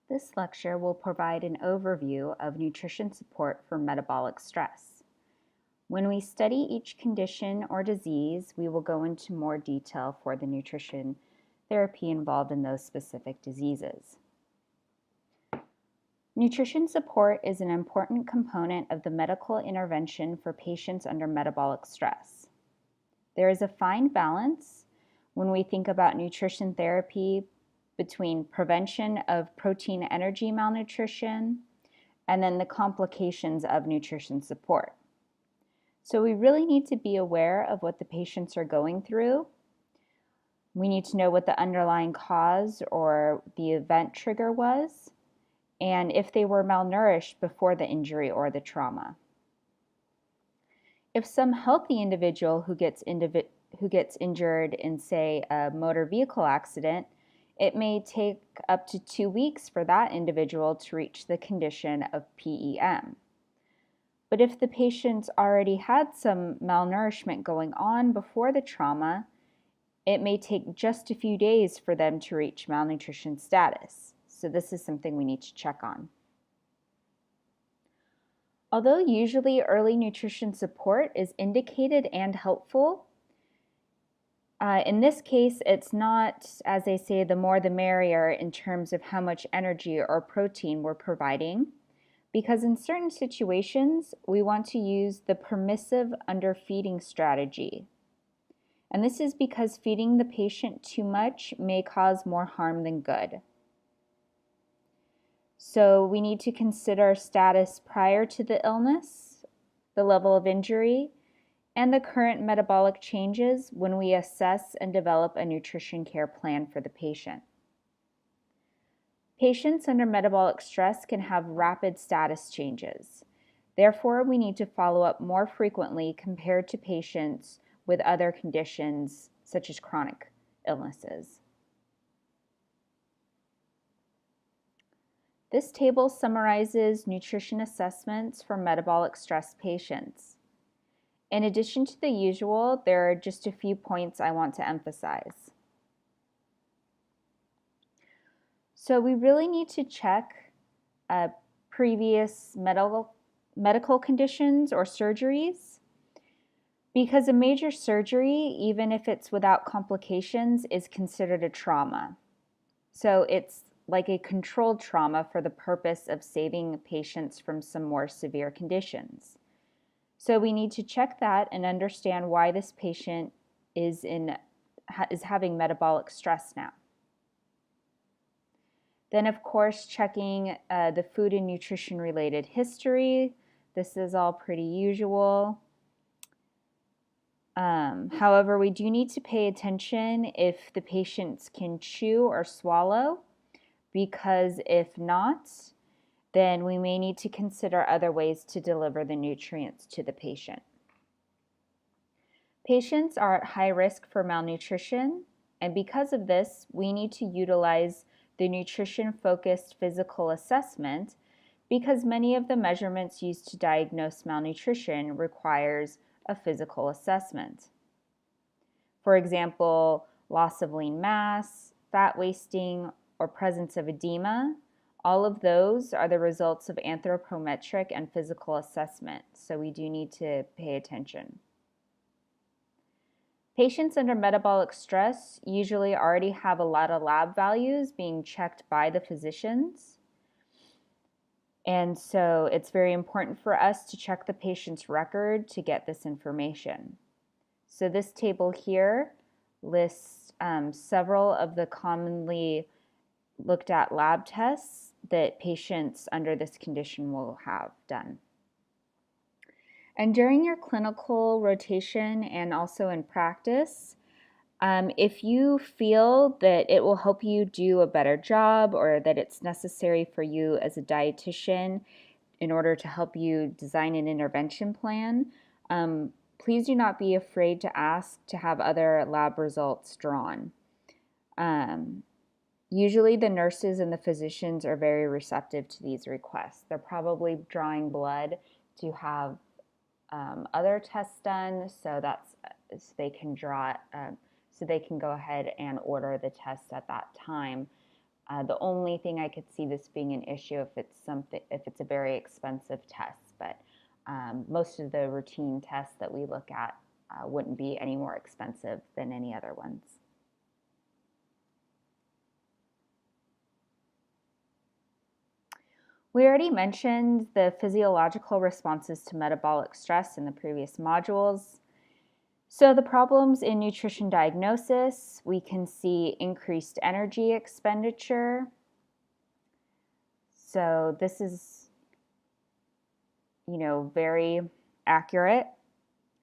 This lecture will provide an overview of nutrition support for metabolic stress. When we study each condition or disease, we will go into more detail for the nutrition therapy involved in those specific diseases. Nutrition support is an important component of the medical intervention for patients under metabolic stress. There is a fine balance when we think about nutrition therapy between prevention of protein energy malnutrition and then the complications of nutrition support. So we really need to be aware of what the patients are going through. We need to know what the underlying cause or the event trigger was, and if they were malnourished before the injury or the trauma. If some healthy individual who gets injured in, say, a motor vehicle accident, it may take up to 2 weeks for that individual to reach the condition of PEM. But if the patient already had some malnourishment going on before the trauma, it may take just a few days for them to reach malnutrition status. So this is something we need to check on. Although usually early nutrition support is indicated and helpful, in this case, it's not, as they say, the more the merrier in terms of how much energy or protein we're providing, because in certain situations, we want to use the permissive underfeeding strategy. And this is because feeding the patient too much may cause more harm than good. So we need to consider status prior to the illness, the level of injury, and the current metabolic changes when we assess and develop a nutrition care plan for the patient. Patients under metabolic stress can have rapid status changes. Therefore, we need to follow up more frequently compared to patients with other conditions such as chronic illnesses. This table summarizes nutrition assessments for metabolic stress patients. In addition to the usual, there are just a few points I want to emphasize. So we really need to check previous medical conditions or surgeries, because a major surgery, even if it's without complications, is considered a trauma. So it's like a controlled trauma for the purpose of saving patients from some more severe conditions. So we need to check that and understand why this patient is having metabolic stress now. Then, of course, checking the food and nutrition related history. This is all pretty usual. However, we do need to pay attention if the patients can chew or swallow, because if not, then we may need to consider other ways to deliver the nutrients to the patient. Patients are at high risk for malnutrition, and because of this, we need to utilize the nutrition-focused physical assessment, because many of the measurements used to diagnose malnutrition requires a physical assessment. For example, loss of lean mass, fat wasting, or presence of edema. All of those are the results of anthropometric and physical assessment, so we do need to pay attention. Patients under metabolic stress usually already have a lot of lab values being checked by the physicians, and so it's very important for us to check the patient's record to get this information. So this table here lists several of the commonly looked at lab tests that patients under this condition will have done. And during your clinical rotation and also in practice, if you feel that it will help you do a better job or that it's necessary for you as a dietitian in order to help you design an intervention plan, please do not be afraid to ask to have other lab results drawn. Usually the nurses and the physicians are very receptive to these requests. They're probably drawing blood to have other tests done, so they can draw, so they can go ahead and order the test at that time The only thing I could see this being an issue if it's a very expensive test, but most of the routine tests that we look at wouldn't be any more expensive than any other ones. We already mentioned the physiological responses to metabolic stress in the previous modules. So the problems in nutrition diagnosis, we can see increased energy expenditure. So this is, very accurate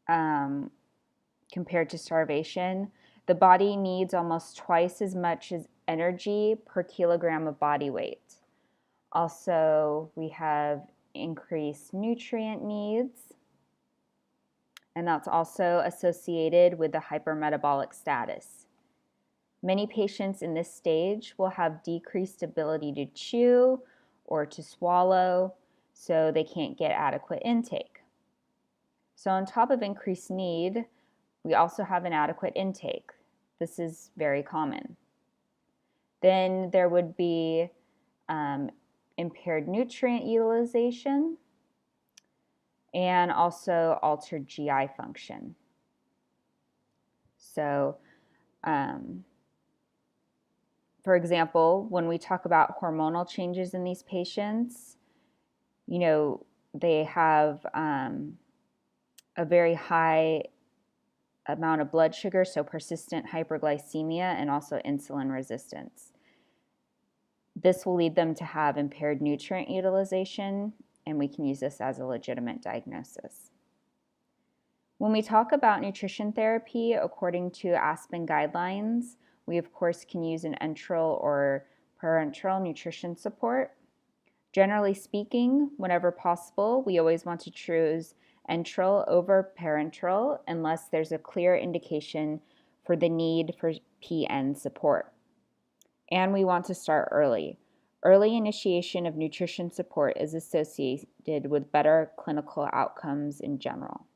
compared to starvation. The body needs almost twice as much as energy per kilogram of body weight. Also, we have increased nutrient needs, and that's also associated with the hypermetabolic status. Many patients in this stage will have decreased ability to chew or to swallow, so they can't get adequate intake. So on top of increased need, we also have inadequate intake. This is very common. Then there would be impaired nutrient utilization and also altered GI function. So, for example, when we talk about hormonal changes in these patients, they have a very high amount of blood sugar, so persistent hyperglycemia and also insulin resistance. This will lead them to have impaired nutrient utilization, and we can use this as a legitimate diagnosis. When we talk about nutrition therapy, according to Aspen guidelines, we of course can use an enteral or parenteral nutrition support. Generally speaking, whenever possible, we always want to choose enteral over parenteral unless there's a clear indication for the need for PN support. And we want to start early. Early initiation of nutrition support is associated with better clinical outcomes in general.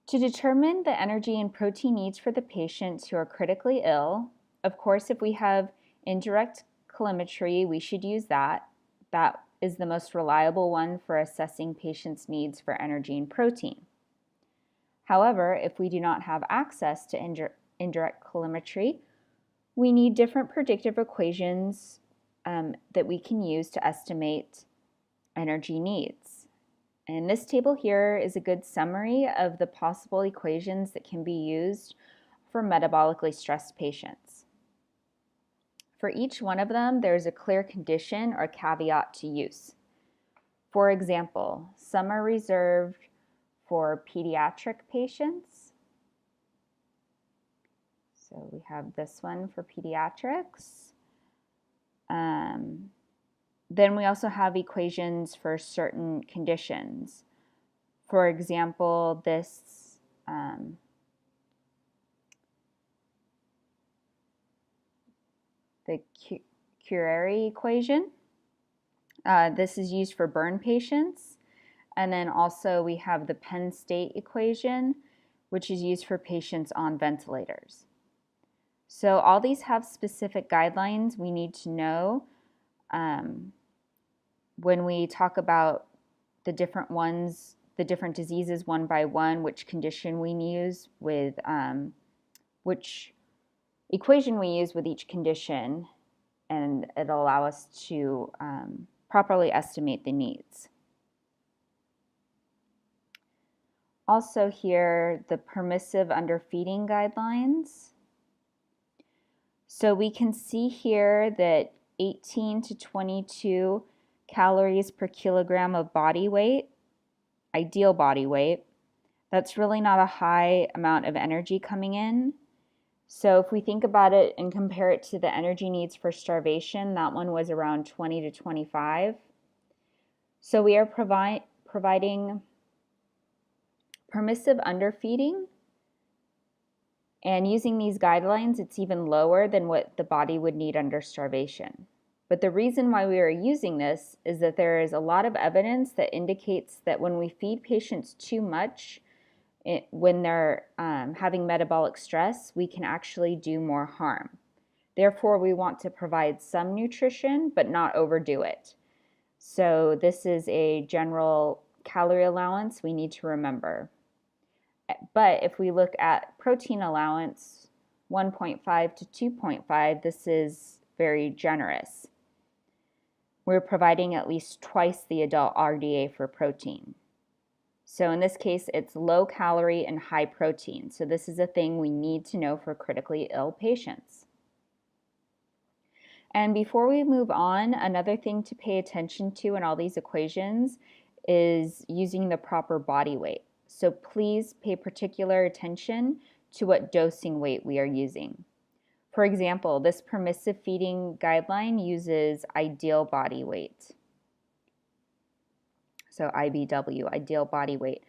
To determine the energy and protein needs for the patients who are critically ill, of course, if we have indirect calorimetry, we should use that. That is the most reliable one for assessing patients' needs for energy and protein. However, if we do not have access to indirect calorimetry, we need different predictive equations that we can use to estimate energy needs. And this table here is a good summary of the possible equations that can be used for metabolically stressed patients. For each one of them, there's a clear condition or caveat to use. For example, some are reserved for pediatric patients. So we have this one for pediatrics. Then we also have equations for certain conditions. For example, this the Curie equation. This is used for burn patients. And then also we have the Penn State equation, which is used for patients on ventilators. So all these have specific guidelines we need to know when we talk about the different ones, the different diseases one by one, which condition we use with, which equation we use with each condition, and it'll allow us to properly estimate the needs. Also here, the permissive underfeeding guidelines. So we can see here that 18 to 22 calories per kilogram of body weight, ideal body weight, that's really not a high amount of energy coming in. So if we think about it and compare it to the energy needs for starvation, that one was around 20 to 25. So we are providing permissive underfeeding, and using these guidelines, it's even lower than what the body would need under starvation. But the reason why we are using this is that there is a lot of evidence that indicates that when we feed patients too much, when they're having metabolic stress, we can actually do more harm. Therefore, we want to provide some nutrition, but not overdo it. So this is a general calorie allowance we need to remember. But if we look at protein allowance, 1.5 to 2.5, this is very generous. We're providing at least twice the adult RDA for protein. So in this case, it's low calorie and high protein. So this is a thing we need to know for critically ill patients. And before we move on, another thing to pay attention to in all these equations is using the proper body weight. So please pay particular attention to what dosing weight we are using. For example, this permissive feeding guideline uses ideal body weight. So IBW, ideal body weight.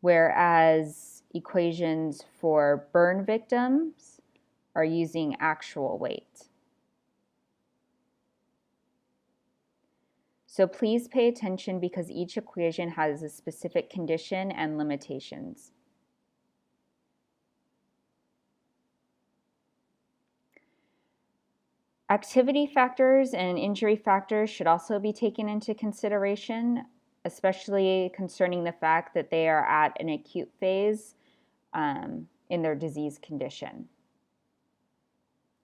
Whereas equations for burn victims are using actual weight. So please pay attention because each equation has a specific condition and limitations. Activity factors and injury factors should also be taken into consideration, especially concerning the fact that they are at an acute phase in their disease condition.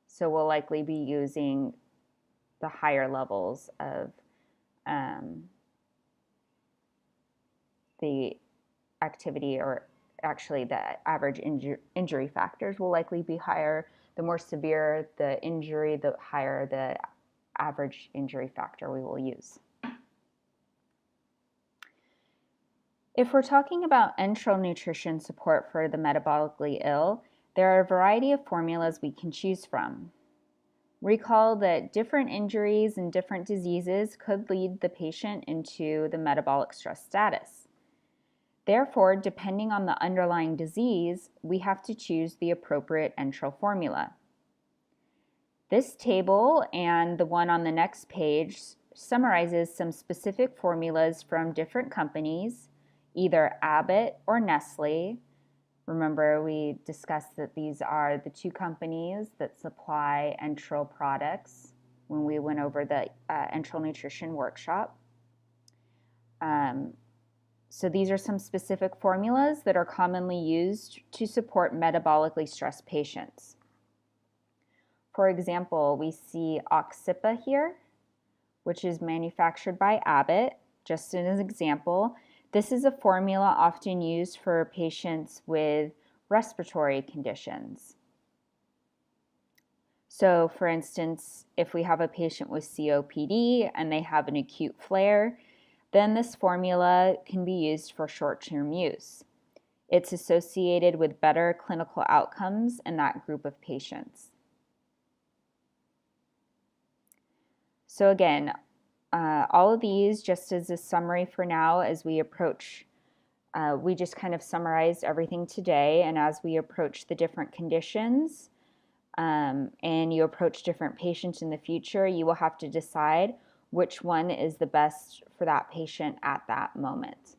So we'll likely be using the higher levels of the activity, or actually the average injury factors will likely be higher. The more severe the injury, the higher the average injury factor we will use. If we're talking about enteral nutrition support for the metabolically ill, there are a variety of formulas we can choose from. Recall that different injuries and different diseases could lead the patient into the metabolic stress status. Therefore, depending on the underlying disease, we have to choose the appropriate enteral formula. This table and the one on the next page summarizes some specific formulas from different companies, either Abbott or Nestle. Remember, we discussed that these are the two companies that supply enteral products when we went over the enteral nutrition workshop. So these are some specific formulas that are commonly used to support metabolically stressed patients. For example, we see Oxypa here, which is manufactured by Abbott. Just as an example, this is a formula often used for patients with respiratory conditions. So for instance, if we have a patient with COPD and they have an acute flare, then this formula can be used for short-term use. It's associated with better clinical outcomes in that group of patients. So again, all of these, just as a summary for now, as we approach, we just kind of summarized everything today, and as we approach the different conditions and you approach different patients in the future, you will have to decide which one is the best for that patient at that moment.